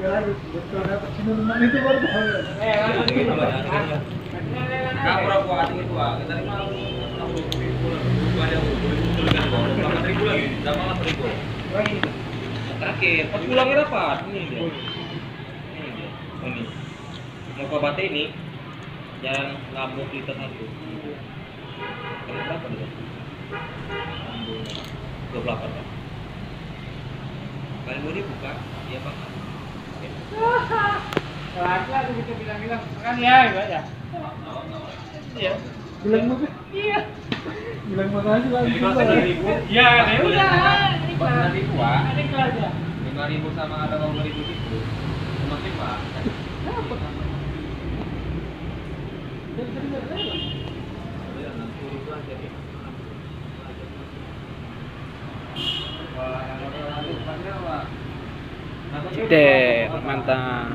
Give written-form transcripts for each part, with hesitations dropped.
betul dapat sinuman itu baru tahu. Nggak pura-pura itu kita terima 60.000 ada 20.000 kan 8.000 lagi, dapat 8.000. Terakhir, pas pulangnya dapat. Ini dia. Ini. Mau ke Bate ini jalan Lambung liter 1. Kamu berapa itu? 28 kan? Kali mau dibuka, iya Pak. Lagi aku bisa bilang-bilang kan ya, ya. Iya. Bilang makasih. Iya. Bilang makasih lagi. 5.000. Iya, ya udah. 5.000 Pak. Ini aja. 5.000 sama ada 20.000 itu. Cuma Pak. Apa kan? Deh, mantap.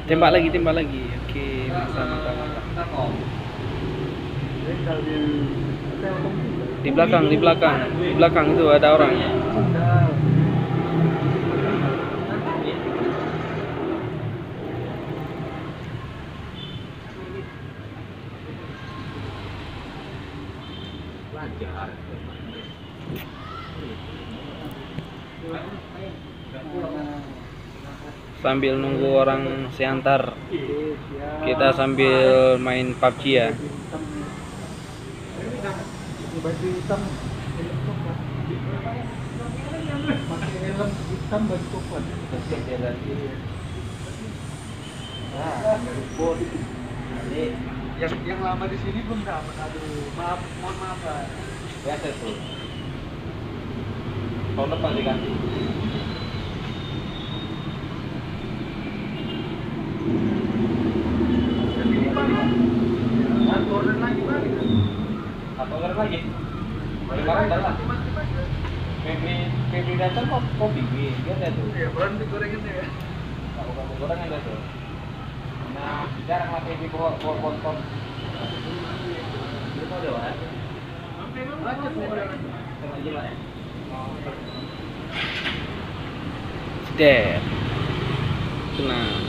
Tembak lagi. Oke, mantap. Di belakang itu ada orang. Sambil nunggu orang siantar, kita sambil main PUBG ya. Baju hitam, pakai helm hitam baju coklat. Yang lama di sini belum dapat. Aduh, mohon maaf Pak. Biasa tuh. Tahun depan diganti. Order lagi balik. Atau order lagi? Kemarin dah. Febri datang kok kopi dia ada tuh. Iya, berhenti gorengan ya. Kalau bukan goreng ada tuh. Nah, jarang lah Febri bawa konton. Itu ada Pak. Macet modelnya. Sama jelas. Deh. Tenang.